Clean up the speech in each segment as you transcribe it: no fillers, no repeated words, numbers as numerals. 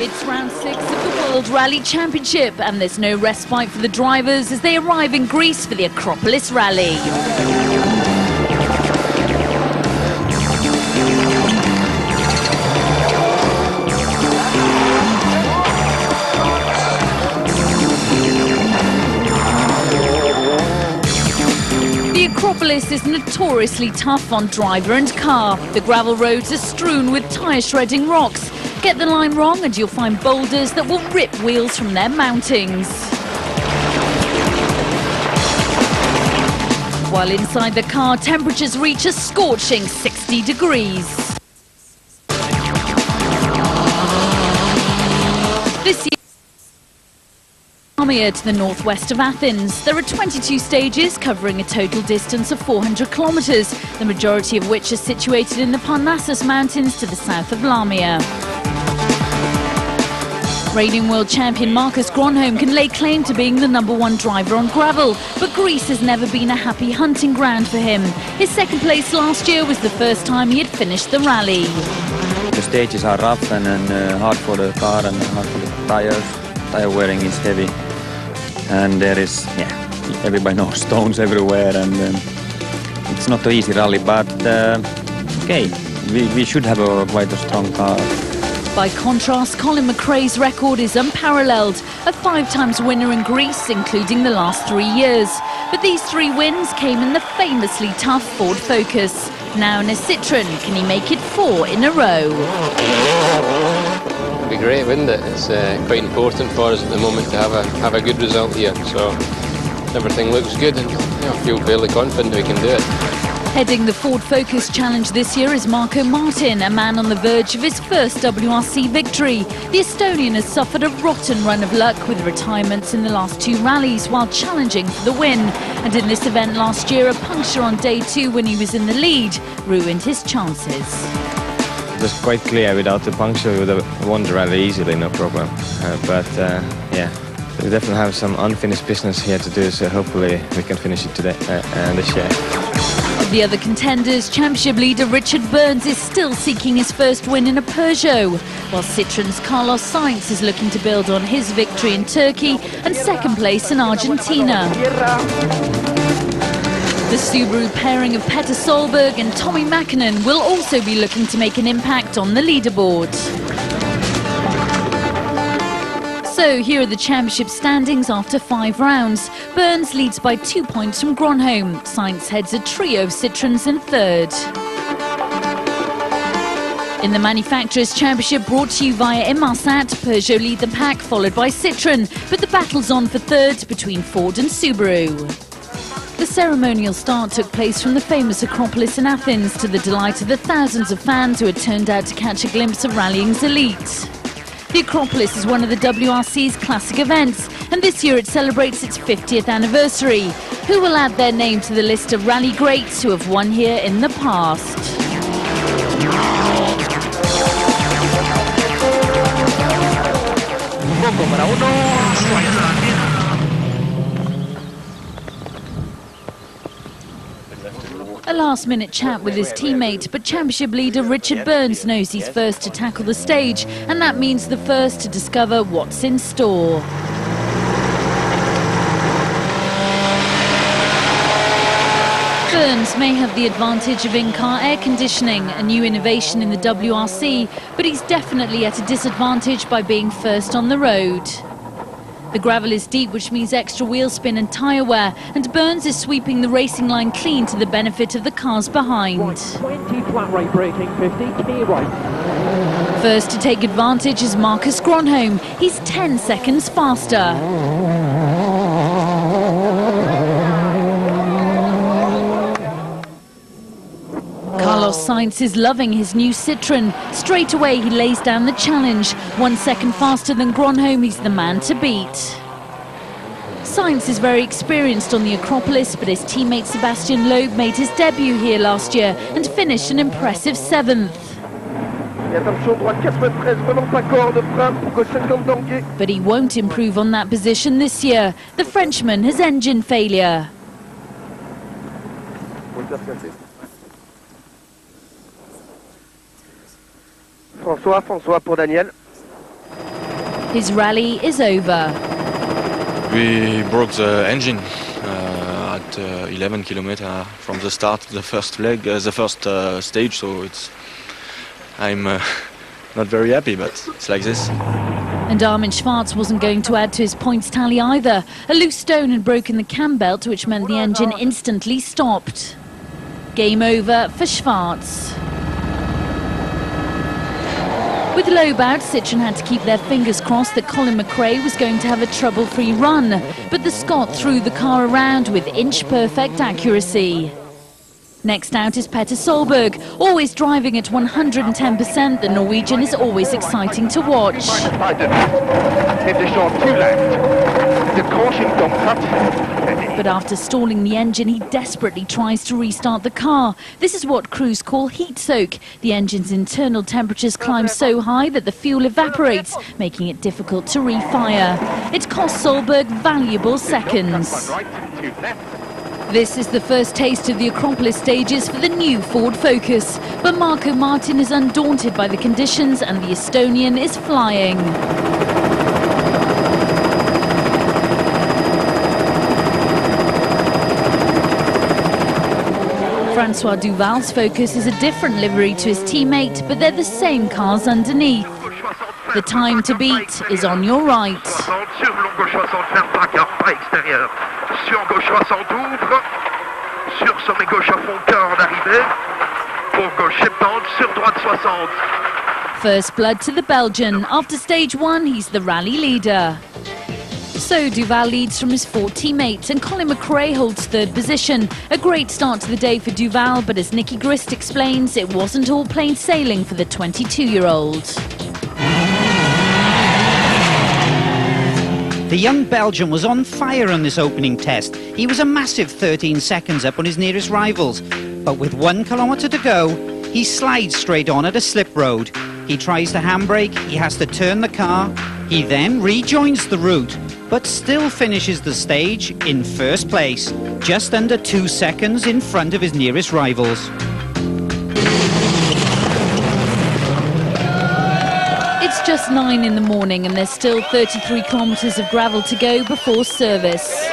It's round 6 of the World Rally Championship, and there's no respite for the drivers as they arrive in Greece for the Acropolis Rally. The Acropolis is notoriously tough on driver and car. The gravel roads are strewn with tyre-shredding rocks. Get the line wrong and you'll find boulders that will rip wheels from their mountings. While inside the car, temperatures reach a scorching 60 degrees. This year, to the northwest of Athens. There are 22 stages covering a total distance of 400 kilometres, the majority of which are situated in the Panizzi mountains to the south of Lamia. Reigning world champion Marcus Gronholm can lay claim to being the #1 driver on gravel, but Greece has never been a happy hunting ground for him. His second place last year was the first time he had finished the rally. The stages are rough and hard for the car and hard for the tires. Tire wearing is heavy. And there is, everybody knows, stones everywhere, and it's not an easy rally, but okay, we should have quite a strong car. By contrast, Colin McRae's record is unparalleled, a 5 times winner in Greece, including the last 3 years. But these 3 wins came in the famously tough Ford Focus. Now in a Citroën, can he make it 4 in a row? It'd be great, wouldn't it? It's quite important for us at the moment to have a good result here. So everything looks good, and I feel fairly confident we can do it. Heading the Ford Focus Challenge this year is Martin, a man on the verge of his first WRC victory. The Estonian has suffered a rotten run of luck with retirements in the last 2 rallies while challenging for the win. And in this event last year, a puncture on day 2 when he was in the lead ruined his chances. It was quite clear without the puncture we would have won the rally easily, no problem. We definitely have some unfinished business here to do, so hopefully we can finish it today and this year. Of the other contenders, championship leader Richard Burns is still seeking his first win in a Peugeot, while Citroën's Carlos Sainz is looking to build on his victory in Turkey and second place in Argentina. The Subaru pairing of Solberg and Tommi Makinen will also be looking to make an impact on the leaderboard. So here are the championship standings after 5 rounds. Burns leads by 2 points from Gronholm. Sainz heads a trio of Citroëns in 3rd. In the Manufacturers' Championship brought to you via Inmarsat, Peugeot lead the pack, followed by Citroën, but the battle's on for 3rd between Ford and Subaru. The ceremonial start took place from the famous Acropolis in Athens to the delight of the thousands of fans who had turned out to catch a glimpse of rallying's elite. The Acropolis is one of the WRC's classic events, and this year it celebrates its 50th anniversary. Who will add their name to the list of rally greats who have won here in the past? A last-minute chat with his teammate, but championship leader Richard Burns knows he's first to tackle the stage, and that means the first to discover what's in store. Burns may have the advantage of in-car air conditioning, a new innovation in the WRC, but he's definitely at a disadvantage by being first on the road. The gravel is deep, which means extra wheel spin and tyre wear, and Burns is sweeping the racing line clean to the benefit of the cars behind. 20 flat right braking, 50 key right. First to take advantage is Marcus Gronholm. He's 10 seconds faster. Carlos Sainz is loving his new Citroën. Straight away he lays down the challenge. 1 second faster than Gronholm, he's the man to beat. Sainz is very experienced on the Acropolis, but his teammate Sebastian Loeb made his debut here last year and finished an impressive 7th. But he won't improve on that position this year. The Frenchman has engine failure. François pour Daniel. His rally is over. We broke the engine at 11 kilometers from the start, the first leg, the first stage. So I'm not very happy, but it's like this. And Armin Schwarz wasn't going to add to his points tally either. A loose stone had broken the cam belt, which meant the engine instantly stopped. Game over for Schwarz. With low bout, Citroën had to keep their fingers crossed that Colin McRae was going to have a trouble-free run, but the Scot threw the car around with inch-perfect accuracy. Next out is Petter Solberg, always driving at 110%. The Norwegian is always exciting to watch. But after stalling the engine, he desperately tries to restart the car. This is what crews call heat soak. The engine's internal temperatures climb so high that the fuel evaporates, making it difficult to refire. It costs Solberg valuable seconds. This is the first taste of the Acropolis stages for the new Ford Focus. But Martin is undaunted by the conditions and the Estonian is flying. Francois Duval's Focus is a different livery to his teammate, but they're the same cars underneath. The time to beat is on your right. Sur gauche 60 ouvre, sur sommet gauche à fond quart en arrivée, pour gauche 70, sur droite 60. First blood to the Belgian. After stage one, he's the rally leader. So Duval leads from his four teammates and Colin McRae holds third position. A great start to the day for Duval, but as Nicky Grist explains, it wasn't all plain sailing for the 22-year-old. The young Belgian was on fire on this opening test. He was a massive 13 seconds up on his nearest rivals. But with 1 kilometre to go, he slides straight on at a slip road. He tries to handbrake, he has to turn the car. He then rejoins the route, but still finishes the stage in first place, just under 2 seconds in front of his nearest rivals. It's just 9 in the morning and there's still 33 kilometres of gravel to go before service.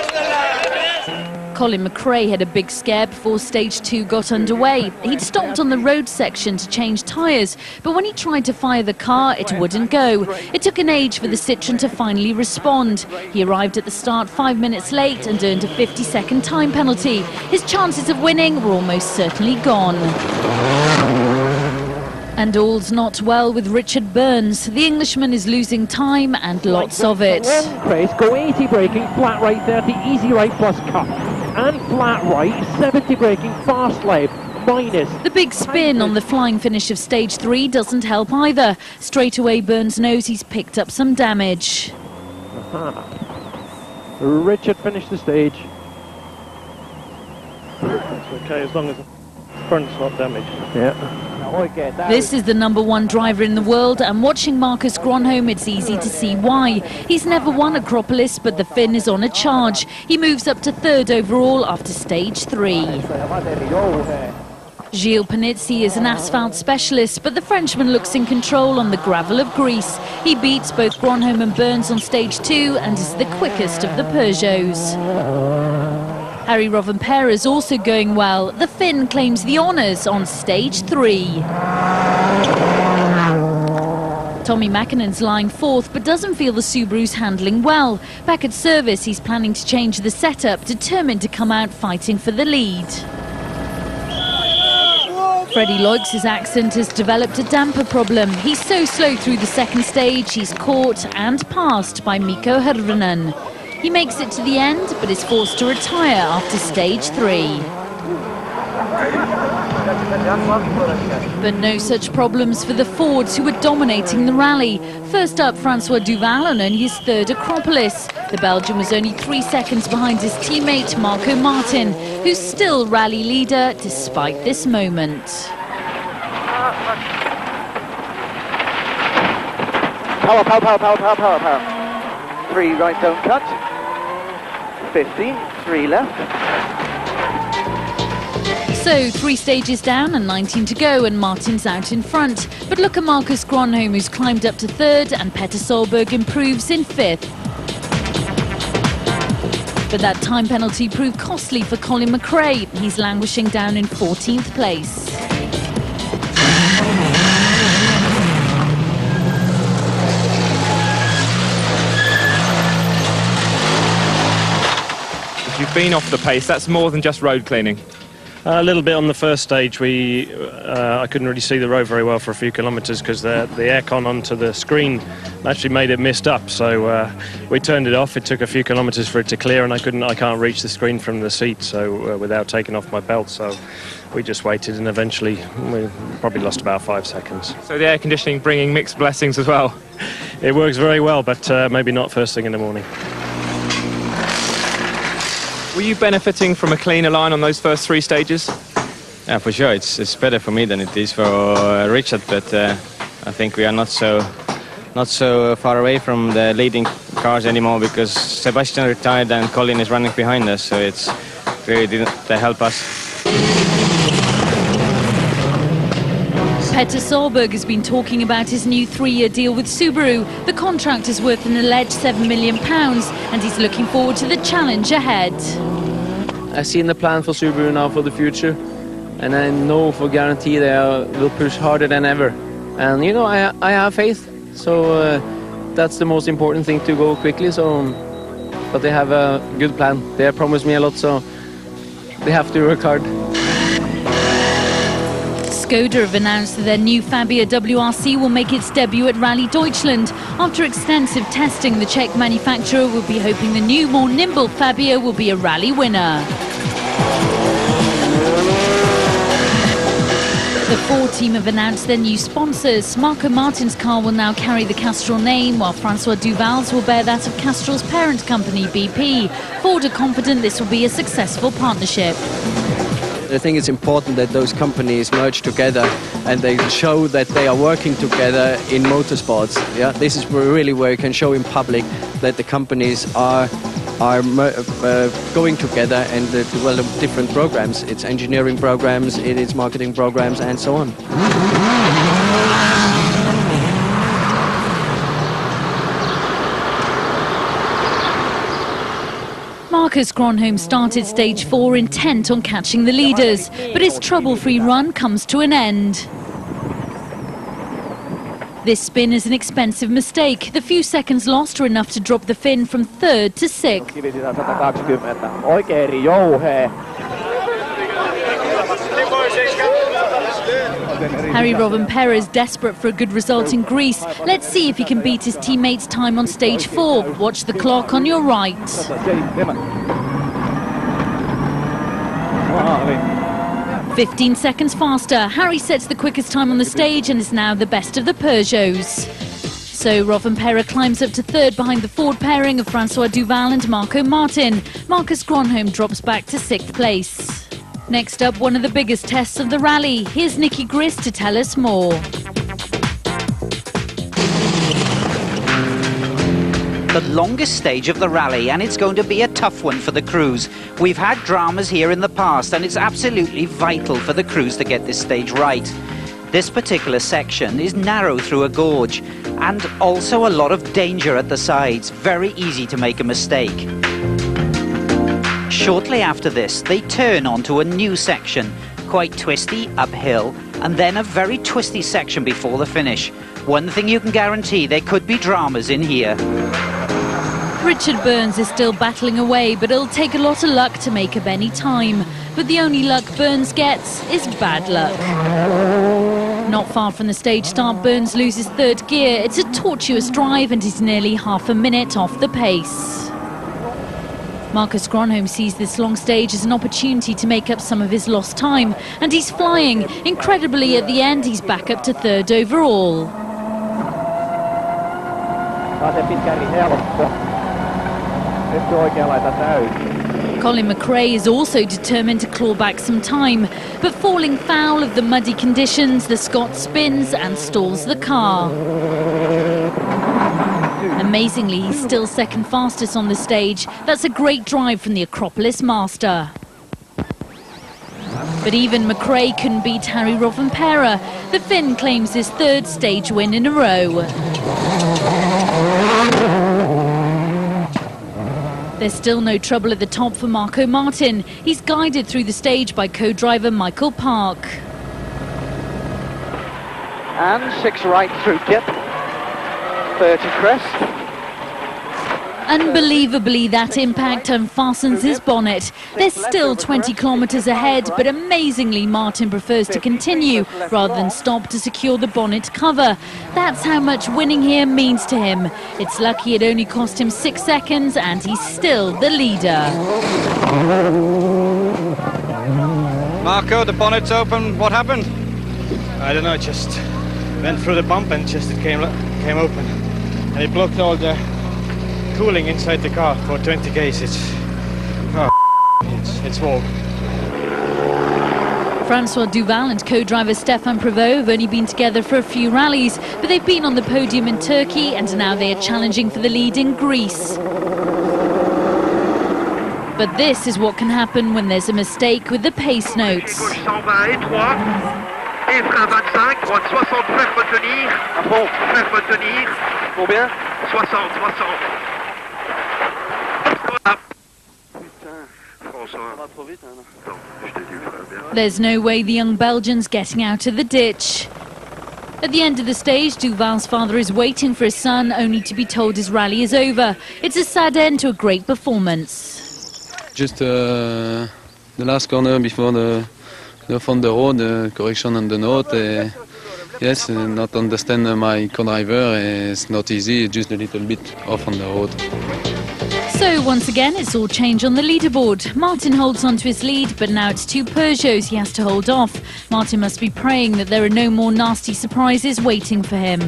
Colin McRae had a big scare before stage 2 got underway. He'd stopped on the road section to change tyres, but when he tried to fire the car, it wouldn't go. It took an age for the Citroën to finally respond. He arrived at the start 5 minutes late and earned a 50-second time penalty. His chances of winning were almost certainly gone. And all's not well with Richard Burns. The Englishman is losing time and lots of it. Chris, go 80 braking, flat right 30, easy right plus cut. And flat right, 70 braking, fast left, minus. The big spin on the flying finish of stage 3 doesn't help either. Straight away Burns knows he's picked up some damage. Richard finished the stage. It's okay as long as the front's not damaged. Yeah. This is the #1 driver in the world, and watching Marcus Gronholm, it's easy to see why. He's never won Acropolis, but the Finn is on a charge. He moves up to 3rd overall after stage 3. Gilles Panizzi is an asphalt specialist, but the Frenchman looks in control on the gravel of Greece. He beats both Gronholm and Burns on stage 2 and is the quickest of the Peugeots. Harry Rovanperä is also going well. The Finn claims the honours on stage 3. Tommi Makinen's lying 4th, but doesn't feel the Subaru's handling well. Back at service, he's planning to change the setup, determined to come out fighting for the lead. Freddie Loix's accent has developed a damper problem. He's so slow through the second stage, he's caught and passed by Mikko Hirvonen. He makes it to the end, but is forced to retire after stage 3. But no such problems for the Fords, who were dominating the rally. First up, Francois Duval on only his 3rd Acropolis. The Belgian was only 3 seconds behind his teammate Martin, who's still rally leader despite this moment. Power, power, power, power, power, power, power. 3 right don't cut. 50, 3 left. So 3 stages down and 19 to go, and Martin's out in front. But look at Marcus Gronholm, who's climbed up to 3rd, and Petter Solberg improves in 5th. But that time penalty proved costly for Colin McRae. He's languishing down in 14th place. You've been off the pace. That's more than just road cleaning. A little bit on the first stage. I couldn't really see the road very well for a few kilometres because the aircon onto the screen actually made it mist up. So we turned it off. It took a few kilometres for it to clear, and I can't reach the screen from the seat. So without taking off my belt, so we just waited, and eventually we probably lost about 5 seconds. So the air conditioning bringing mixed blessings as well. It works very well, but maybe not first thing in the morning. Were you benefiting from a cleaner line on those first 3 stages? Yeah, for sure. It's better for me than it is for Richard, but I think we are not so far away from the leading cars anymore because Sebastian retired and Colin is running behind us, so it's really didn't help us. Petter Solberg has been talking about his new 3-year deal with Subaru. The contract is worth an alleged £7 million, and he's looking forward to the challenge ahead. I've seen the plan for Subaru now for the future, and I know for guarantee they will push harder than ever. And you know, I have faith, so that's the most important thing, to go quickly. So, but they have a good plan. They have promised me a lot, so they have to work hard. Skoda have announced that their new Fabia WRC will make its debut at Rally Deutschland. After extensive testing, the Czech manufacturer will be hoping the new, more nimble Fabia will be a rally winner. The Ford team have announced their new sponsors. Marco Martin's car will now carry the Castrol name, while Francois Duval's will bear that of Castrol's parent company, BP. Ford are confident this will be a successful partnership. I think it's important that those companies merge together and they show that they are working together in motorsports. Yeah, this is really where you can show in public that the companies are going together and develop different programs. It's engineering programs, it is marketing programs, and so on. Marcus Gronholm started stage 4 intent on catching the leaders, but his trouble-free run comes to an end. This spin is an expensive mistake. The few seconds lost are enough to drop the Finn from 3rd to 6th. Harry Robin Perez desperate for a good result in Greece. Let's see if he can beat his teammates' time on stage 4. Watch the clock on your right. 15 seconds faster. Harry sets the quickest time on the stage and is now the best of the Peugeots. So Robin Perez climbs up to 3rd behind the Ford pairing of Francois Duval and Marco Martin. Marcus Gronholm drops back to 6th place. Next up, one of the biggest tests of the rally. Here's Nicky Gris to tell us more. The longest stage of the rally, and it's going to be a tough one for the crews. We've had dramas here in the past, and it's absolutely vital for the crews to get this stage right. This particular section is narrow through a gorge, and also a lot of danger at the sides. Very easy to make a mistake. Shortly after this, they turn onto a new section, quite twisty, uphill, and then a very twisty section before the finish. One thing you can guarantee, there could be dramas in here. Richard Burns is still battling away, but it'll take a lot of luck to make up any time. But the only luck Burns gets is bad luck. Not far from the stage start, Burns loses 3rd gear. It's a tortuous drive and he's nearly half a minute off the pace. Marcus Gronholm sees this long stage as an opportunity to make up some of his lost time, and he's flying. Incredibly, at the end, he's back up to 3rd overall. Colin McRae is also determined to claw back some time, but falling foul of the muddy conditions, the Scot spins and stalls the car. Amazingly, he's still 2nd fastest on the stage. That's a great drive from the Acropolis master. But even McRae couldn't beat Harry Rovanperä. The Finn claims his third stage win in a row. There's still no trouble at the top for Marco Martin. He's guided through the stage by co-driver Michael Park. And 6 right through dip. 30 crest. Unbelievably, that impact unfastens his bonnet. They're still 20 kilometres ahead, but amazingly Martin prefers to continue rather than stop to secure the bonnet cover. That's how much winning here means to him. It's lucky it only cost him 6 seconds and he's still the leader. Marco, the bonnet's open. What happened? I don't know, it just went through the bump and just it came open. And it blocked all the cooling inside the car for 20 Ks. It's warm. Francois Duval and co-driver Stefan Prevot have only been together for a few rallies, but they've been on the podium in Turkey and now they are challenging for the lead in Greece. But this is what can happen when there's a mistake with the pace notes. Et frein 25, droite 60, faire retenir. À fond. Faire retenir. Combien 60, 60. Voilà. Putain, François. Ça va trop vite, hein. Non, je t'ai dit, frère, bien. There's no way the young Belgian's getting out of the ditch. At the end of the stage, Duval's father is waiting for his son, only to be told his rally is over. It's a sad end to a great performance. Just the last corner before the on the road, correction on the note. Yes, not understand my co-driver. It's not easy, just a little bit off on the road. So once again, it's all change on the leaderboard. Martin holds on to his lead, but now it's 2 Peugeots he has to hold off. Martin must be praying that there are no more nasty surprises waiting for him.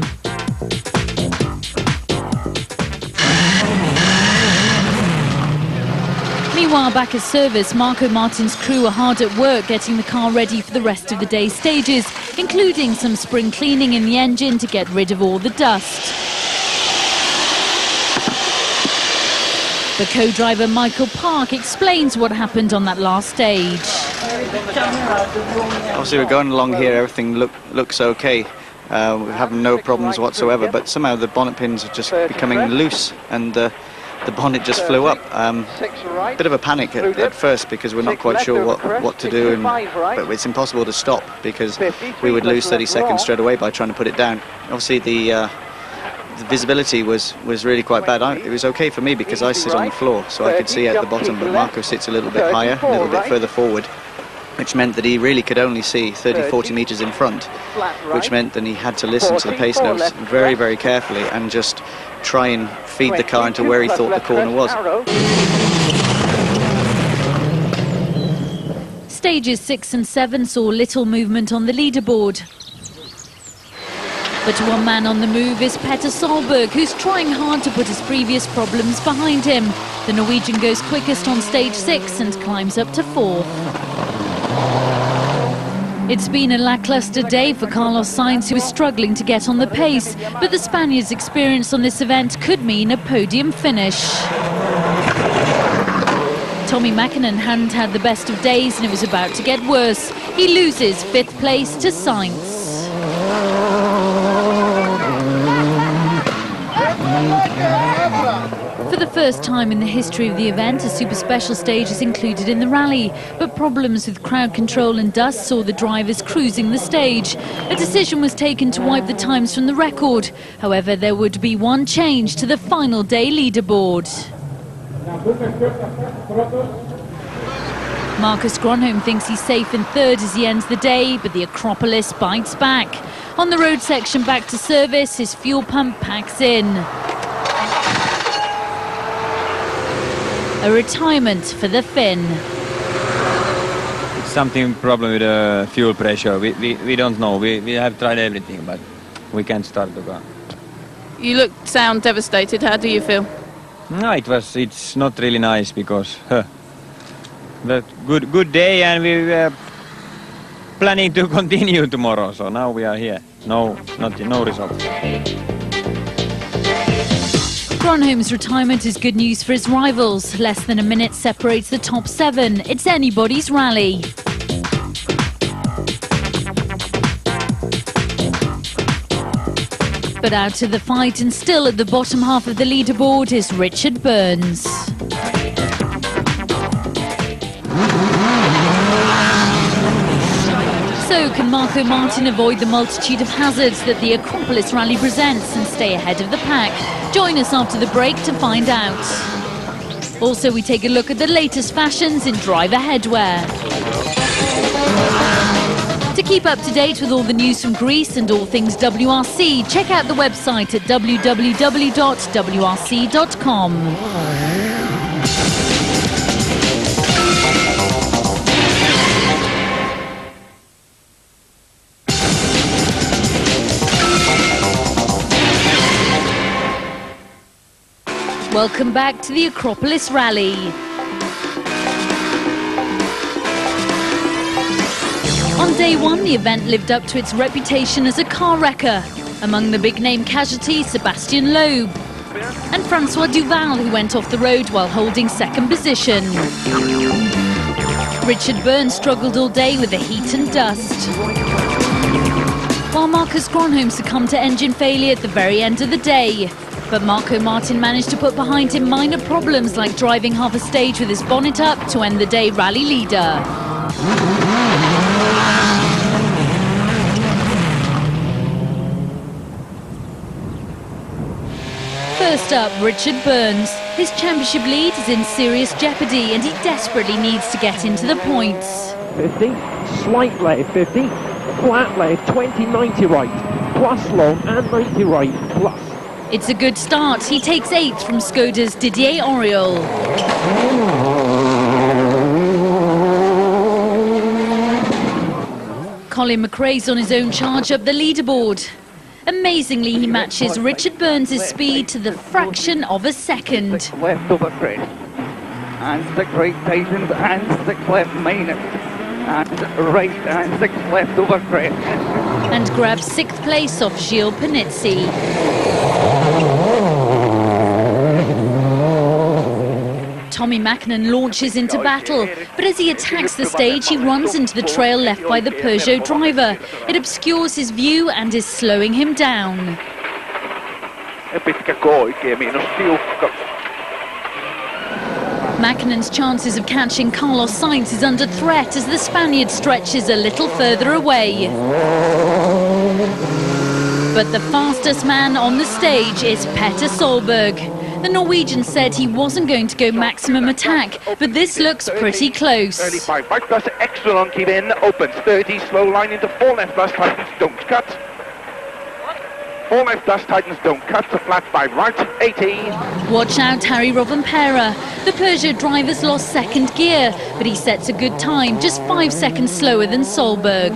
Meanwhile, back at service, Marco Martin's crew are hard at work getting the car ready for the rest of the day's stages, including some spring cleaning in the engine to get rid of all the dust. The co-driver Michael Park explains what happened on that last stage. Obviously we're going along here, everything looks okay. We're having no problems whatsoever, but somehow the bonnet pins are just becoming loose and the bonnet just flew up. Bit of a panic at first because we're not quite sure what to do, but it's impossible to stop because we would lose 30 seconds straight away by trying to put it down. Obviously the visibility was really quite bad. It was okay for me because I sit on the floor so I could see at the bottom, but Marco sits a little bit higher, a little bit further forward, which meant that he really could only see 30-40 metres in front, which meant that he had to listen to the pace notes very, very carefully and just try and feed the car into where he thought the corner was. Stages 6 and 7 saw little movement on the leaderboard. But one man on the move is Petter Solberg, who's trying hard to put his previous problems behind him. The Norwegian goes quickest on stage 6 and climbs up to 4th. It's been a lacklustre day for Carlos Sainz, who is struggling to get on the pace, but the Spaniard's experience on this event could mean a podium finish. Tommi Makinen hadn't had the best of days and it was about to get worse. He loses 5th place to Sainz. For the first time in the history of the event, a super special stage is included in the rally, but problems with crowd control and dust saw the drivers cruising the stage. A decision was taken to wipe the times from the record. However, there would be one change to the final day leaderboard. Marcus Gronholm thinks he's safe in 3rd as he ends the day, but the Acropolis bites back. On the road section back to service, his fuel pump packs in. A retirement for the Finn. It's something problem with the fuel pressure. We don't know. We have tried everything, but we can't start the car. You sound devastated. How do you feel? No, it's not really nice because the good day and we were planning to continue tomorrow. So now we are here. No result. Gronholm's retirement is good news for his rivals. Less than a minute separates the top 7. It's anybody's rally. But out of the fight and still at the bottom half of the leaderboard is Richard Burns. So can Marco Martin avoid the multitude of hazards that the Acropolis rally presents and stay ahead of the pack? Join us after the break to find out. Also, we take a look at the latest fashions in driver headwear. To keep up to date with all the news from Greece and all things WRC, check out the website at www.wrc.com. Welcome back to the Acropolis Rally. On day one, the event lived up to its reputation as a car wrecker. Among the big-name casualties, Sébastien Loeb and Francois Duval, who went off the road while holding second position. Richard Burns struggled all day with the heat and dust, while Marcus Gronholm succumbed to engine failure at the very end of the day. But Marco Martin managed to put behind him minor problems like driving half a stage with his bonnet up to end the day rally leader. First up, Richard Burns. His championship lead is in serious jeopardy and he desperately needs to get into the points. 50, slight left 50, flat left 20, 90 right, plus long and 90 right, plus. It's a good start. He takes 8th from Skoda's Didier Auriol. Colin McRae's on his own charge up the leaderboard. Amazingly, he matches Richard Burns' speed to the fraction of a second. 6 left over crest, and 6 right tightens, and 6 left minus, and right, and 6 left over crest. And grabs 6th place off Gilles Panizzi. Tommi Makinen launches into battle, but as he attacks the stage, he runs into the trail left by the Peugeot driver. It obscures his view and is slowing him down. Makinen's chances of catching Carlos Sainz is under threat as the Spaniard stretches a little further away. But the fastest man on the stage is Petter Solberg. The Norwegian said he wasn't going to go maximum attack, but this looks pretty close. 35 right plus, excellent, keep in, opens, 30, slow line into 4 left plus, tightens, don't cut. 4 left plus, tightens, don't cut, to flat 5 right, 80. Watch out, Harry Rovanperä. The Peugeot driver's lost second gear, but he sets a good time, just 5 seconds slower than Solberg.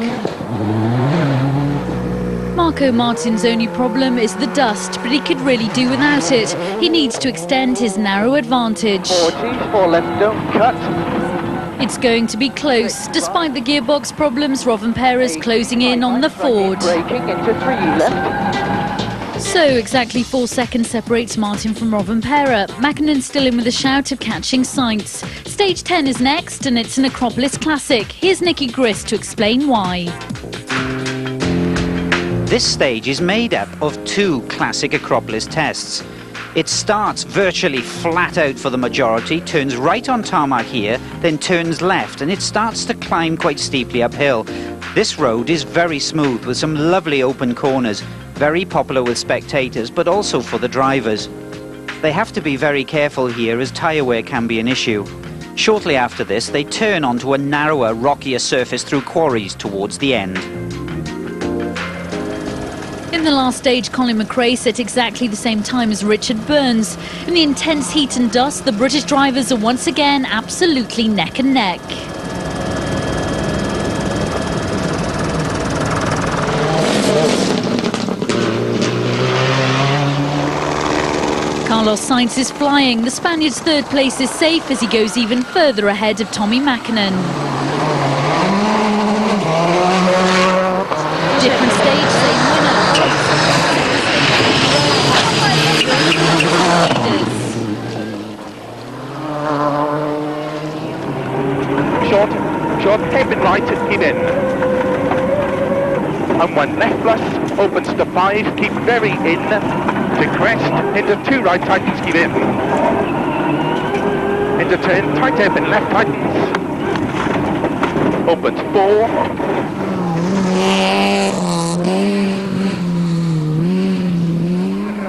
Marco Martin's only problem is the dust, but he could really do without it. He needs to extend his narrow advantage. 4 left, don't cut. It's going to be close. Despite the gearbox problems, Rovanperä's closing in on the Ford. Braking into 3 left. So exactly 4 seconds separates Martin from Rovanperä. Makinen's still in with a shout of catching Sainz. Stage 10 is next, and it's an Acropolis classic. Here's Nicky Grist to explain why. This stage is made up of 2 classic Acropolis tests. It starts virtually flat out for the majority, turns right on tarmac here, then turns left, and it starts to climb quite steeply uphill. This road is very smooth with some lovely open corners, very popular with spectators, but also for the drivers. They have to be very careful here as tyre wear can be an issue. Shortly after this, they turn onto a narrower, rockier surface through quarries towards the end. In the last stage, Colin McRae set exactly the same time as Richard Burns. In the intense heat and dust, the British drivers are once again absolutely neck and neck. Carlos Sainz is flying. The Spaniard's 3rd place is safe as he goes even further ahead of Tommi Makinen. Different stage, same winner. Short, hairpin right, keep in. And 1 left plus, opens to 5, keep very in, to crest, into 2 right, tightens, keep in. Into turn, tight hairpin left, tightens. Opens 4.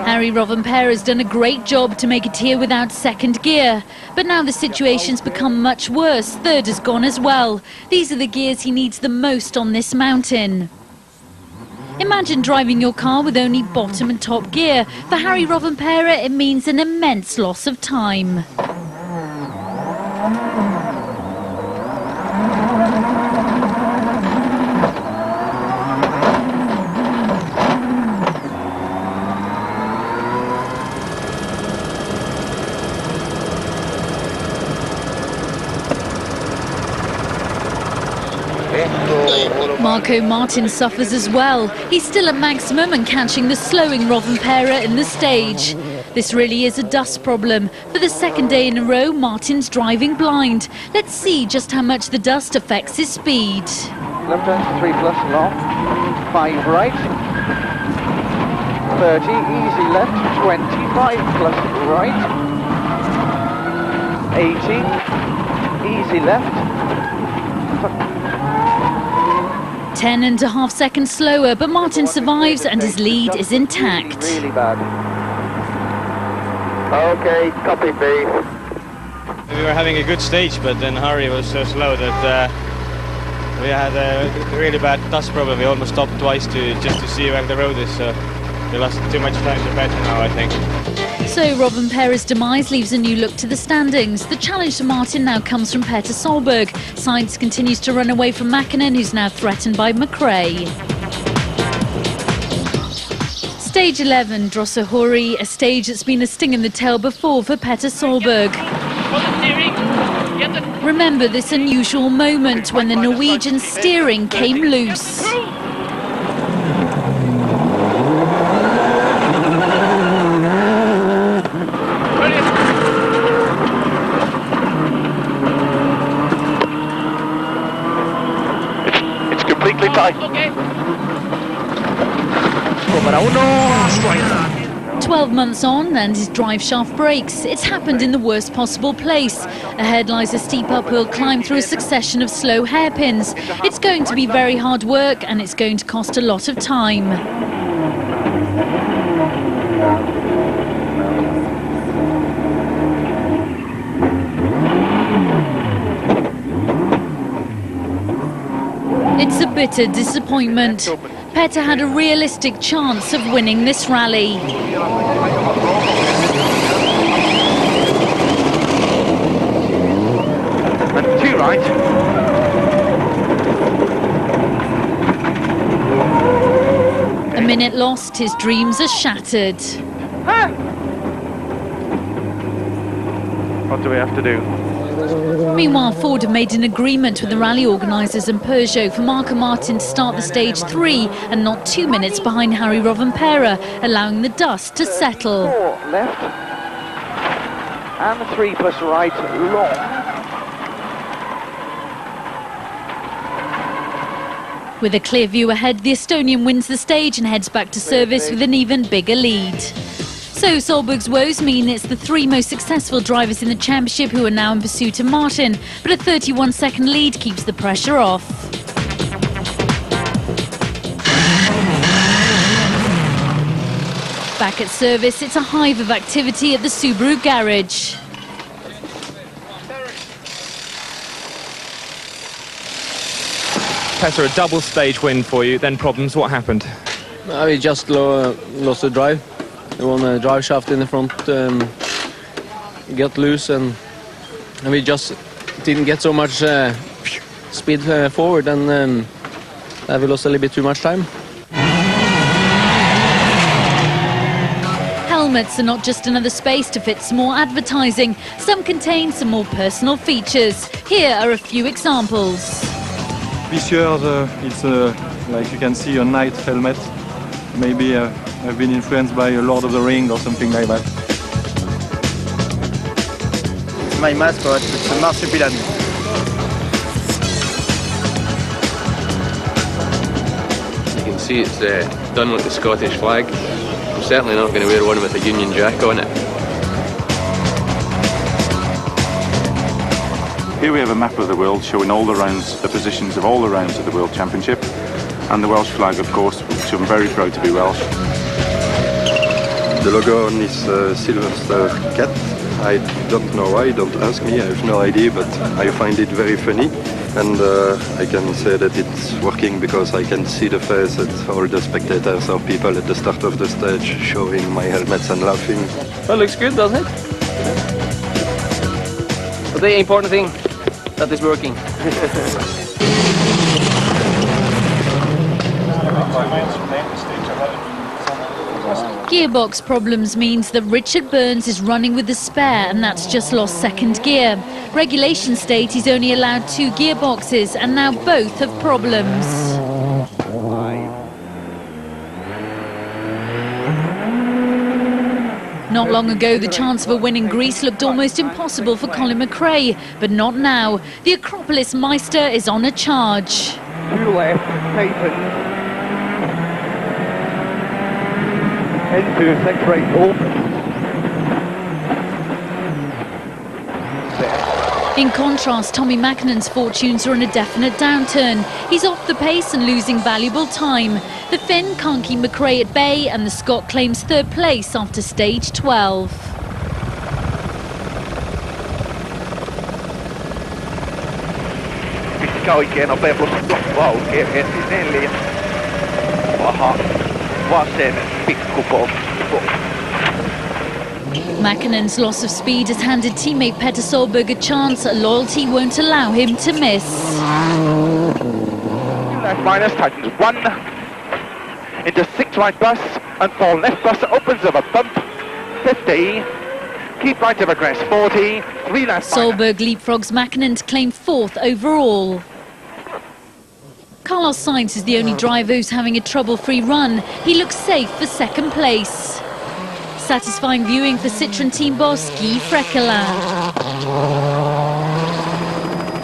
Harry Rovanperä has done a great job to make it here without second gear. But now the situation's become much worse. Third has gone as well. These are the gears he needs the most on this mountain. Imagine driving your car with only bottom and top gear. For Harry Rovanperä, it means an immense loss of time. Marco Martin suffers as well. He's still at maximum and catching the slowing Rovanperä in the stage. This really is a dust problem. For the second day in a row, Martin's driving blind. Let's see just how much the dust affects his speed. Left turn 3 plus long, 5 right, 30, easy left, 25 plus right, 80, easy left. 10.5 seconds slower, but Martin survives and his lead is intact. Really bad. Okay, copy B. We were having a good stage, but then Harry was so slow that we had a really bad dust problem. We almost stopped twice just to see where the road is, so we lost too much time to better now, I think. So Rovanperä's demise leaves a new look to the standings. The challenge to Martin now comes from Peter Solberg. Sainz continues to run away from Makinen, who's now threatened by McRae. Stage 11, Drossohori, a stage that's been a sting in the tail before for Peter Solberg. Remember this unusual moment when the Norwegian steering came loose. It's completely tight. 12 months on and his drive shaft breaks. It's happened in the worst possible place. Ahead lies a steep uphill climb through a succession of slow hairpins. It's going to be very hard work and it's going to cost a lot of time. It's a bitter disappointment. Peter had a realistic chance of winning this rally. And 2 right. A minute lost, his dreams are shattered. What do we have to do? Meanwhile, Ford have made an agreement with the rally organisers and Peugeot for Marco Martin to start the stage 3 and not 2 minutes behind Harry Rovanperä, allowing the dust to settle. 4 left and 3 plus right long. With a clear view ahead, the Estonian wins the stage and heads back to service with an even bigger lead. So Solberg's woes mean it's the 3 most successful drivers in the championship who are now in pursuit of Martin, but a 31-second lead keeps the pressure off. Back at service, it's a hive of activity at the Subaru garage. Peter, a double stage win for you, then problems. What happened? We just lost the drive. One drive shaft in the front got loose, and we just didn't get so much speed forward, and we lost a little bit too much time. Helmets are not just another space to fit some more advertising. Some contain some more personal features. Here are a few examples. This year it's like you can see a night helmet. Maybe I've been influenced by Lord of the Rings or something like that. It's my mascot, it's a marsupial. You can see it's there. done with the Scottish flag. I'm certainly not going to wear one with a Union Jack on it. Here we have a map of the world showing all the rounds, the positions of all the rounds of the World Championship, and the Welsh flag, of course, which I'm very proud to be Welsh. The logo on this silver star cat, I don't know why, don't ask me, I have no idea, but I find it very funny. And I can say that it's working because I can see the face of all the spectators or people at the start of the stage showing my helmets and laughing. Well, looks good, doesn't it? But the important thing, that is working. Gearbox problems means that Richard Burns is running with the spare, and that's just lost second gear. Regulations state he's only allowed 2 gearboxes, and now both have problems. Not long ago, the chance of a win in Greece looked almost impossible for Colin McRae, but not now. The Acropolis Meister is on a charge. 2 left, tighten. Into 6 right, open. In contrast, Tommi Makinen's fortunes are in a definite downturn. He's off the pace and losing valuable time. The Finn can't keep McRae at bay, and the Scot claims 3rd place after stage 12. Mikä oikein nopea plus vauhtia, heti 4. Aha, vasen pikkupoppu. Makinen's loss of speed has handed teammate Petter Solberg a chance. Loyalty won't allow him to miss. 2 left minus, tightens 1. Into 6 right bus, and 4 left bus opens of a bump. 50. Keep right of a crest, 40. 3 left Solberg leapfrogs Makinen to claim 4th overall. Carlos Sainz is the only driver who's having a trouble-free run. He looks safe for 2nd place. Satisfying viewing for Citroën team boss Gilles.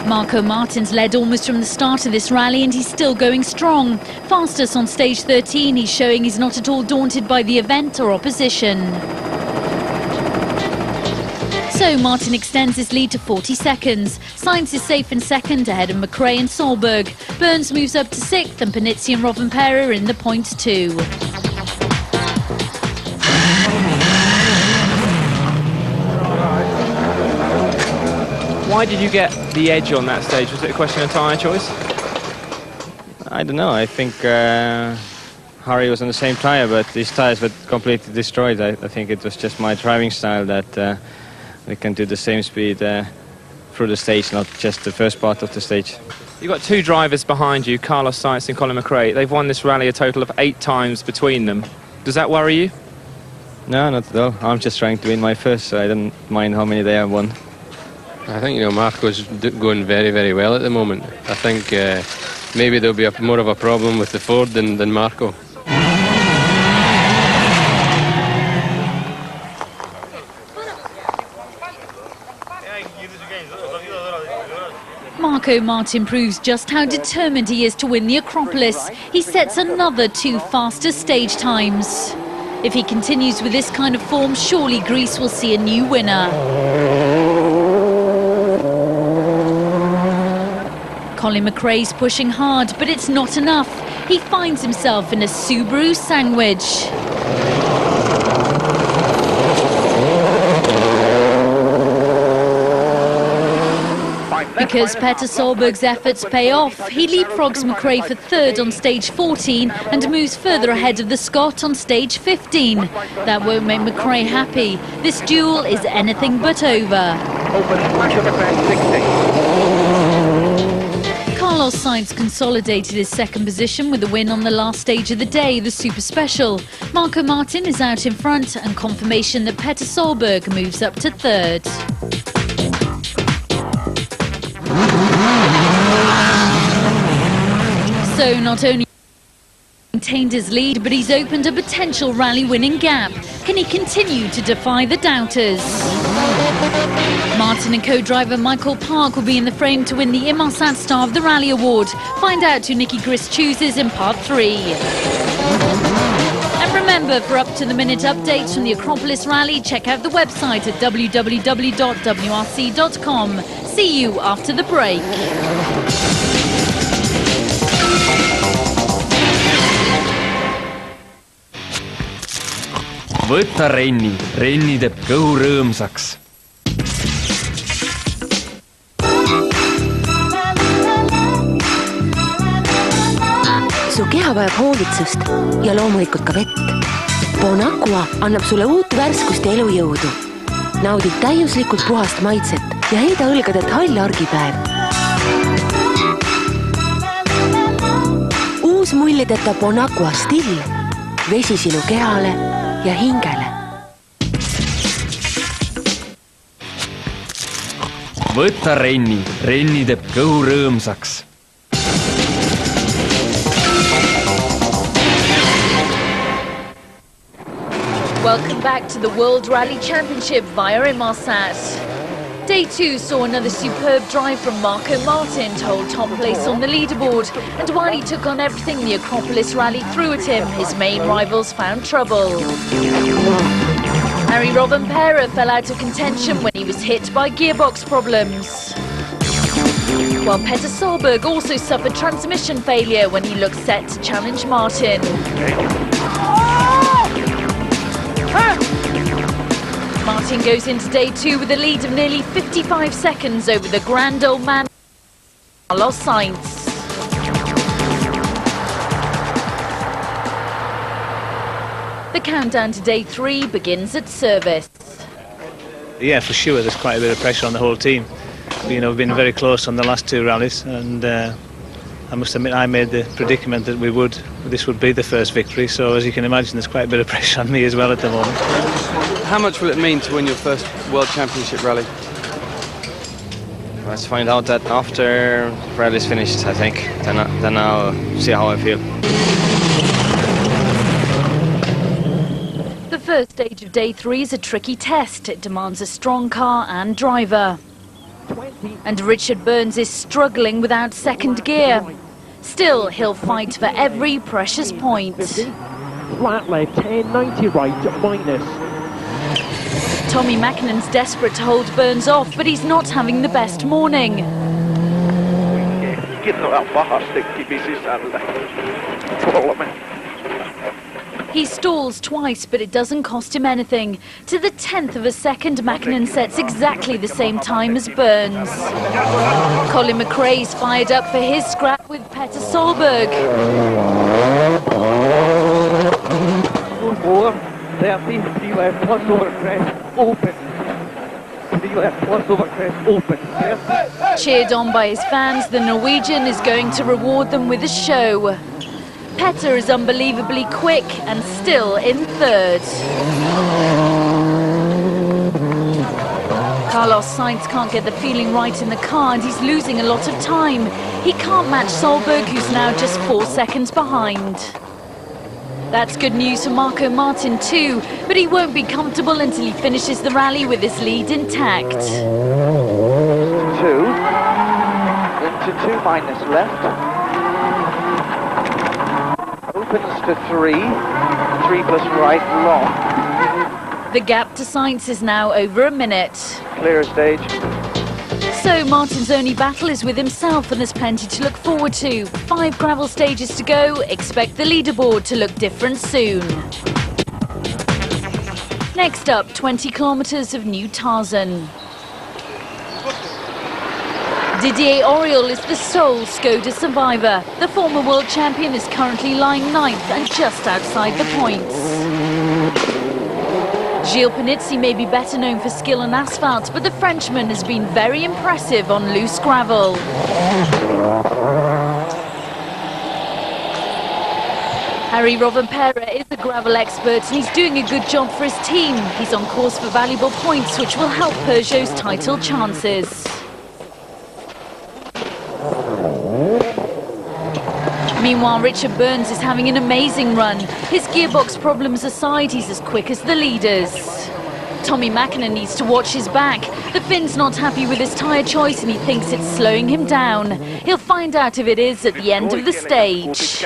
Marco Martins led almost from the start of this rally, and he's still going strong. Fastest on stage 13, he's showing he's not at all daunted by the event or opposition. So Martin extends his lead to 40 seconds. Sainz is safe in 2nd, ahead of McRae and Solberg. Burns moves up to 6th, and Panizzi and Rovanperä are in the points too. Why did you get the edge on that stage? Was it a question of tyre choice? I don't know. I think Harry was on the same tyre, but his tyres were completely destroyed. I think it was just my driving style that we can do the same speed through the stage, not just the first part of the stage. You've got 2 drivers behind you, Carlos Sainz and Colin McRae. They've won this rally a total of 8 times between them. Does that worry you? No, not at all. I'm just trying to win my first, so I don't mind how many they have won. I think, Marco's going very, very well at the moment. I think maybe there'll be more of a problem with the Ford than Marco. Marco Martin proves just how determined he is to win the Acropolis. He sets another 2 faster stage times. If he continues with this kind of form, surely Greece will see a new winner. Colin McRae's pushing hard, but it's not enough. He finds himself in a Subaru sandwich. Because Petter Solberg's efforts pay off, he leapfrogs McRae for 3rd on stage 14 and moves further ahead of the Scot on stage 15. That won't make McRae happy. This duel is anything but over. Carlos Sainz consolidated his 2nd position with a win on the last stage of the day, the Super Special. Marco Martin is out in front, and confirmation that Petter Solberg moves up to 3rd. So not only maintained his lead, but he's opened a potential rally-winning gap. Can he continue to defy the doubters? Martin and co-driver Michael Park will be in the frame to win the Inmarsat Star of the Rally Award. Find out who Nicky Gris chooses in part 3. Remember, for up-to-the-minute updates from the Acropolis Rally, check out the website at www.wrc.com. See you after the break. Võta renni, renni teeb kõhu rõõmsaks. Su keha vajab hoolitsust ja loomulikult ka vett. Bon Aqua annab sulle uut värskust ja elujõudu. Naudid täiuslikult puhast maitset ja heida õlgadelt hall argipäev. Uus mullideta Bon Aqua still, vesi sinu kehale ja hingele. Võta renni, renni teeb kõhu rõõmsaks. Welcome back to the World Rally Championship via Inmarsat. Day 2 saw another superb drive from Marco Martin to hold top place on the leaderboard, and while he took on everything the Acropolis Rally threw at him, his main rivals found trouble. Harry Robben-Pera fell out of contention when he was hit by gearbox problems, while Peter Solberg also suffered transmission failure when he looked set to challenge Martin. Martin goes into day 2 with a lead of nearly 55 seconds over the grand old man Carlos Sainz. The countdown to day 3 begins at service. Yeah, for sure, there's quite a bit of pressure on the whole team. You know, we've been very close on the last 2 rallies, and I must admit I made the predicament that this would be the first victory, so as you can imagine there's quite a bit of pressure on me as well at the moment. How much will it mean to win your first World Championship rally? Let's find out that after the rally is finished, I think. Then I'll see how I feel. The first stage of day 3 is a tricky test. It demands a strong car and driver. And Richard Burns is struggling without second gear. Still, he'll fight for every precious point. Flat left, 1090 right, minus. Tommi Makinen's desperate to hold Burns off, but he's not having the best morning. He stalls twice, but it doesn't cost him anything. To the 10th of a second, Makinen sets exactly the same time as Burns. Colin McRae's fired up for his scrap with Peter Solberg. 30, 3 left, plus over crest, open. 3 left, plus over crest, open. Cheered on by his fans, the Norwegian is going to reward them with a show. Petter is unbelievably quick and still in 3rd. Carlos Sainz can't get the feeling right in the car and he's losing a lot of time. He can't match Solberg, who's now just 4 seconds behind. That's good news for Marco Martin too, but he won't be comfortable until he finishes the rally with his lead intact. 2, into 2 minus left. Opens to 3, 3 plus right long. The gap to Sainz is now over a minute. Clear stage. So Martin's only battle is with himself and there's plenty to look forward to. 5 gravel stages to go, expect the leaderboard to look different soon. Next up, 20 kilometres of New Tarzan. Didier Auriol is the sole Skoda survivor. The former world champion is currently lying 9th and just outside the points. Gilles Panizzi may be better known for skill on asphalt, but the Frenchman has been very impressive on loose gravel. Harry Robben-Pera is a gravel expert and he's doing a good job for his team. He's on course for valuable points which will help Peugeot's title chances. Meanwhile, Richard Burns is having an amazing run. His gearbox problems aside, he's as quick as the leaders. Tommi Makinen needs to watch his back. The Finn's not happy with his tyre choice and he thinks it's slowing him down. He'll find out if it is at the end of the stage.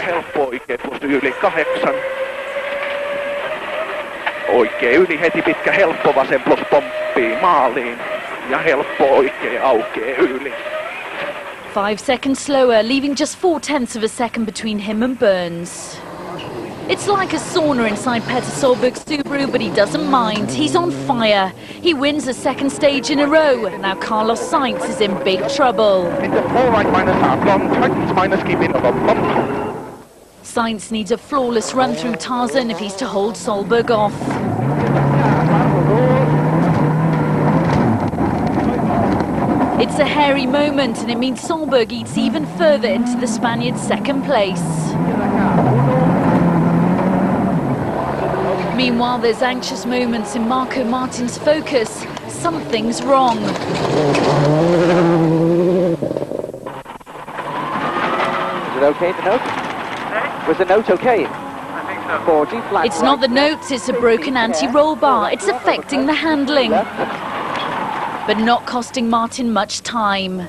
Oikein yli heti pitkä helppo vasen plus pomppii maaliin. Ja helppo oikein aukee yli. 5 seconds slower, leaving just 0.4 of a second between him and Burns. It's like a sauna inside Peter Solberg's Subaru, but he doesn't mind. He's on fire. He wins the second stage in a row. Now Carlos Sainz is in big trouble. Into 4 right minus half long, tightens minus keeping of a bump. Sainz needs a flawless run through Tarzan if he's to hold Solberg off. It's a hairy moment, and it means Solberg eats even further into the Spaniard's second place. Meanwhile, there's anxious moments in Marco Martin's focus. Something's wrong. Is it okay, the note? Was the note okay? I think so. 40, flat It's not the notes, it's a broken anti-roll bar. It's affecting the handling, but not costing Martin much time.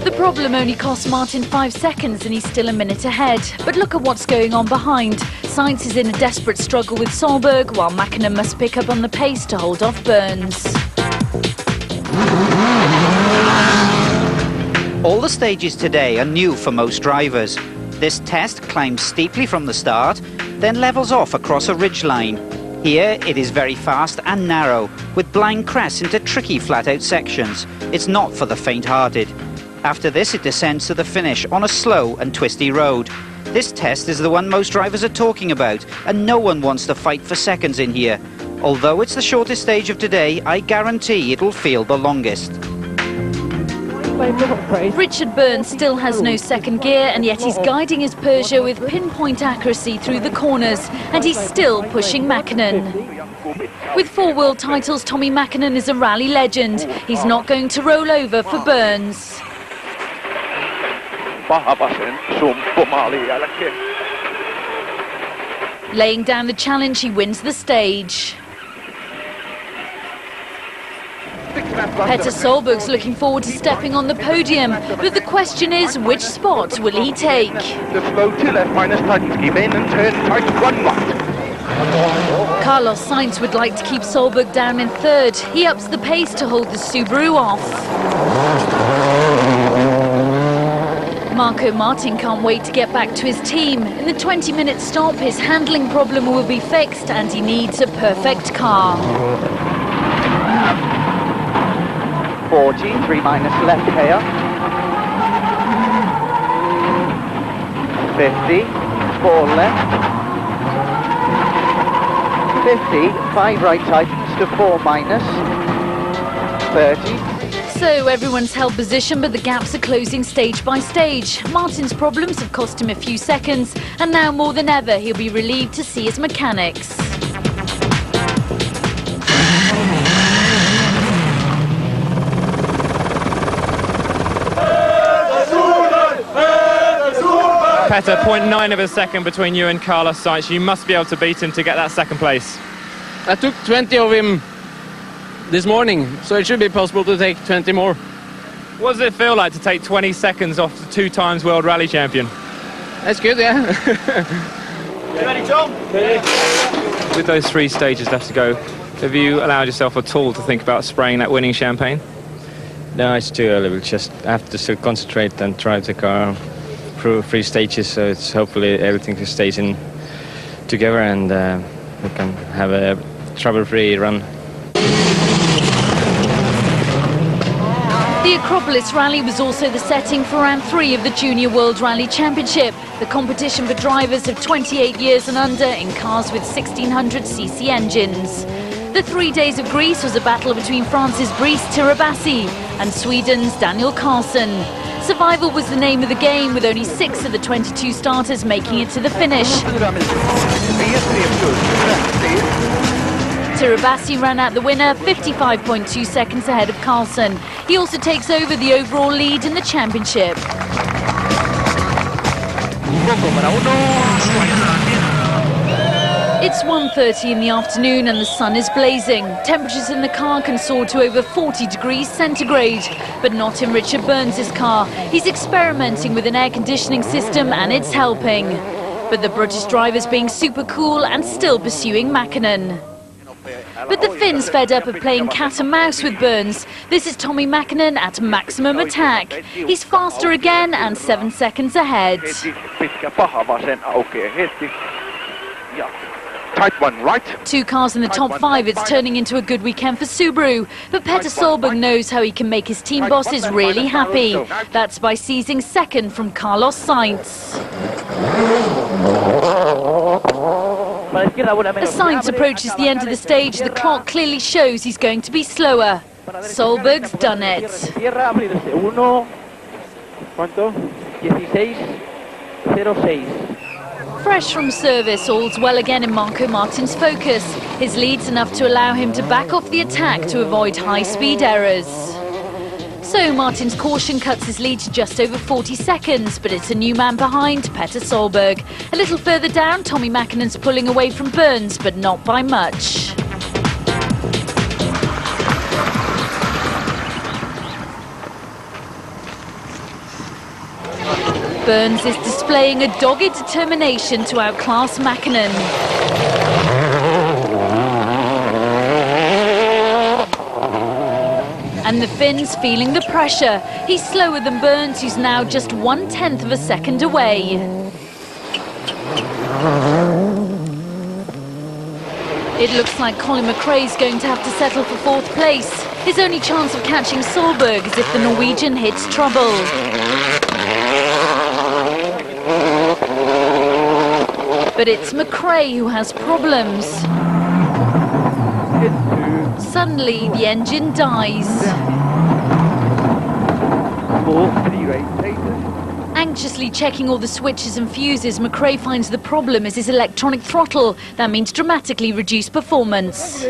The problem only cost Martin 5 seconds and he's still a minute ahead. But look at what's going on behind. Sainz is in a desperate struggle with Solberg, while Makinen must pick up on the pace to hold off Burns. All the stages today are new for most drivers. This test climbs steeply from the start, then levels off across a ridgeline. Here it is very fast and narrow, with blind crests into tricky flat-out sections. It's not for the faint-hearted. After this it descends to the finish on a slow and twisty road. This test is the one most drivers are talking about, and no one wants to fight for seconds in here. Although it's the shortest stage of today, I guarantee it'll feel the longest. Richard Burns still has no second gear, and yet he's guiding his Peugeot with pinpoint accuracy through the corners, and he's still pushing Makinen. With 4 world titles, Tommi Makinen is a rally legend. He's not going to roll over for Burns. Laying down the challenge, he wins the stage. Peter Solberg's looking forward to stepping on the podium, but the question is, which spot will he take? The slow to left minus tightens keep in and turn tight 1 right. Carlos Sainz would like to keep Solberg down in third. He ups the pace to hold the Subaru off. Marco Martin can't wait to get back to his team. In the 20-minute stop, his handling problem will be fixed and he needs a perfect car. 40, 3 minus left here. 50, 4 left. 50, 5 right tightens to 4 minus. 30. So everyone's held position, but the gaps are closing stage by stage. Martin's problems have cost him a few seconds, and now more than ever he'll be relieved to see his mechanics. Petter, 0.9 of a second between you and Carlos Sainz. You must be able to beat him to get that second place. I took 20 of him this morning, so it should be possible to take 20 more. What does it feel like to take 20 seconds off the 2-time world rally champion? That's good, yeah. You ready, Tom? With those 3 stages left to go, have you allowed yourself at all to think about spraying that winning champagne? No, it's too early. We'll just have to still concentrate and try to go through 3 stages, so it's hopefully everything stays in together and we can have a trouble-free run. The Acropolis Rally was also the setting for round 3 of the Junior World Rally Championship, the competition for drivers of 28 years and under in cars with 1600cc engines. The 3 days of Greece was a battle between France's Brice Tirabassi and Sweden's Daniel Carlson. Survival was the name of the game, with only 6 of the 22 starters making it to the finish. Tirabassi ran out the winner, 55.2 seconds ahead of Carlson. He also takes over the overall lead in the championship. It's 1:30 in the afternoon and the sun is blazing. Temperatures in the car can soar to over 40 degrees centigrade, but not in Richard Burns' car. He's experimenting with an air conditioning system and it's helping. But the British driver's being super cool and still pursuing Makinen. But the Finns fed up of playing cat and mouse with Burns. This is Tommi Makinen at maximum attack. He's faster again and 7 seconds ahead. Tight one right. 2 cars in the top 5, it's turning into a good weekend for Subaru. But Petter Solberg knows how he can make his team bosses really happy. That's by seizing second from Carlos Sainz. As Sainz approaches the end of the stage, the clock clearly shows he's going to be slower. Solberg's done it. Fresh from service, all's well again in Marco Martin's focus. His lead's enough to allow him to back off the attack to avoid high-speed errors. So Martin's caution cuts his lead to just over 40 seconds, but it's a new man behind, Petter Solberg. A little further down, Tommi Makinen's pulling away from Burns, but not by much. Burns is displaying a dogged determination to outclass Makinen. And the Finn's feeling the pressure. He's slower than Burns, who's now just 1/10 of a second away. It looks like Colin McRae's going to have to settle for 4th place. His only chance of catching Solberg is if the Norwegian hits trouble. But it's McRae who has problems. Suddenly, the engine dies. Anxiously checking all the switches and fuses, McRae finds the problem is his electronic throttle. That means dramatically reduced performance.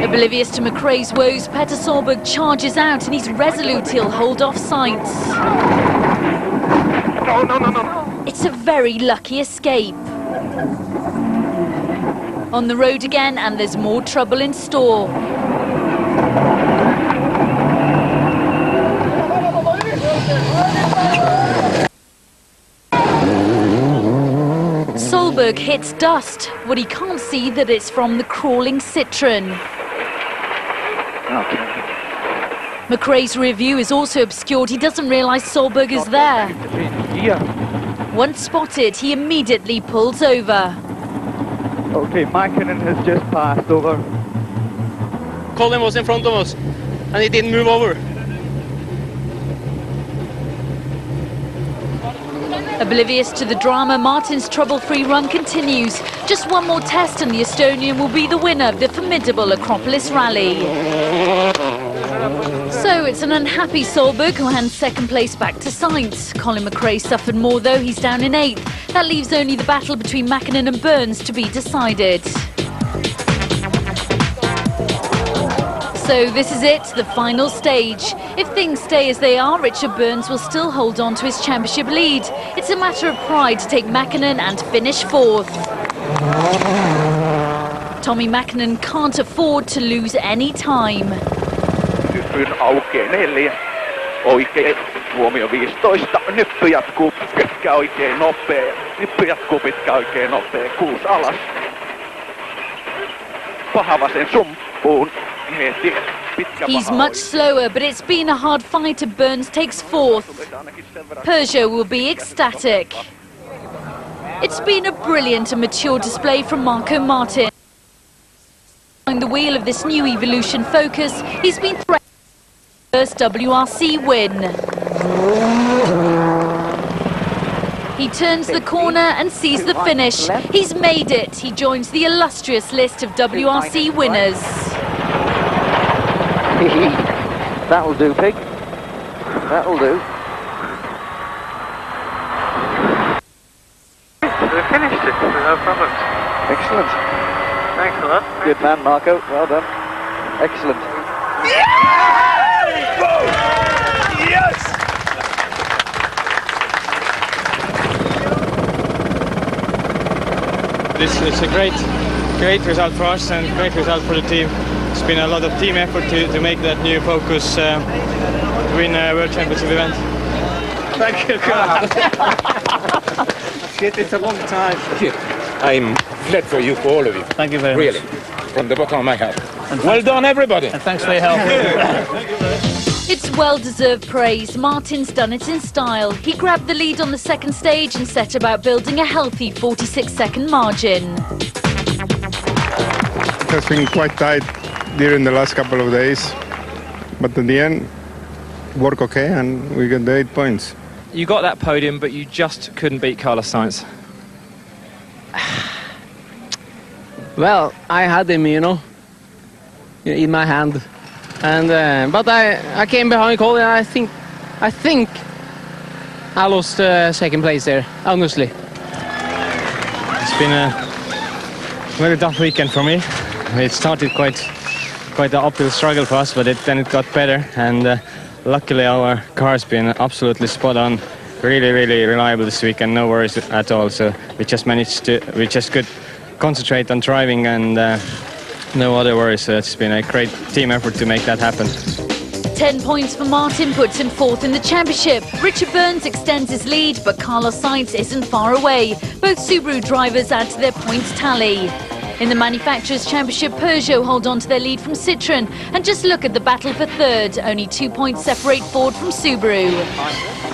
Oblivious to McRae's woes, Petter Solberg charges out and he's resolute he'll hold off Sainz. No. It's a very lucky escape. On the road again, and there's more trouble in store. Solberg hits dust. What he can't see that it's from the crawling Citroen. McRae's rear view is also obscured. He doesn't realise Solberg is there. Once spotted, he immediately pulls over. Okay, Makinen has just passed over. Colin was in front of us and he didn't move over. Oblivious to the drama, Martin's trouble-free run continues. Just one more test and the Estonian will be the winner of the formidable Acropolis rally. So it's an unhappy Solberg who hands 2nd place back to Sainz. Colin McRae suffered more though, he's down in 8th. That leaves only the battle between Makinen and Burns to be decided. So this is it, the final stage. If things stay as they are, Richard Burns will still hold on to his championship lead. It's a matter of pride to take Makinen and finish 4th. Tommi Makinen can't afford to lose any time. Nyppyn aukeaa 4. Oikein. Huomio 15. Nyppy jatkuu pitkä oikein nopea. Nyppy jatkuu pitkä oikein nopea. 6 alas. Paha vasen sumppuun. Heti. He's much slower, but it's been a hard fight and Burns takes 4th. Peugeot will be ecstatic. It's been a brilliant and mature display from Marco Martin. The wheel of this new Evolution Focus, he's been threatened with his first WRC win. He turns the corner and sees the finish. He's made it. He joins the illustrious list of WRC winners. That'll do, pig. That'll do. We finished it with no problems. Excellent. Thanks a lot. Good man, Marco. Well done. Excellent. Yes! This is a great result for us and great result for the team. It's been a lot of team effort to make that new Focus win a World Championship event. Thank you. It's a long time. I'm glad for you, for all of you. Thank you very much. Really, from the bottom of my heart. Well done, everybody. And thanks for your help. It's well-deserved praise. Martin's done it in style. He grabbed the lead on the second stage and set about building a healthy 46-second margin. It has been quite tight during the last couple of days, but in the end, worked okay and we got the 8 points. You got that podium, but you just couldn't beat Carlos Sainz. Well, I had him, you know, in my hand, and but I came behind Colin. I think I lost second place there, honestly. It's been a very tough weekend for me. It started quite an uphill struggle for us, but then it got better, and luckily our car's been absolutely spot on. Really reliable this week, and no worries at all. So we just could concentrate on driving, and no other worries. So it's been a great team effort to make that happen. 10 points for Martin puts him fourth in the championship. Richard Burns extends his lead, but Carlos Sainz isn't far away. Both Subaru drivers add to their points tally. In the Manufacturers' Championship, Peugeot hold on to their lead from Citroën. And just look at the battle for third. Only 2 points separate Ford from Subaru.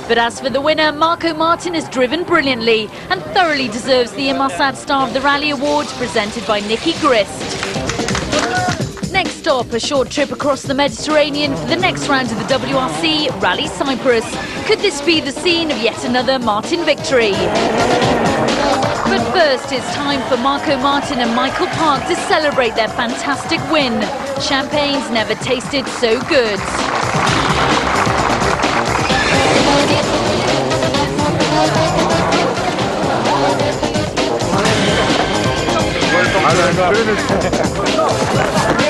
But as for the winner, Marco Martin has driven brilliantly and thoroughly deserves the Inmarsat Star of the Rally Award presented by Nicky Grist. Next stop, a short trip across the Mediterranean for the next round of the WRC, Rally Cyprus. Could this be the scene of yet another Martin victory? But first, it's time for Marco Martin and Michael Park to celebrate their fantastic win. Champagne's never tasted so good. Well,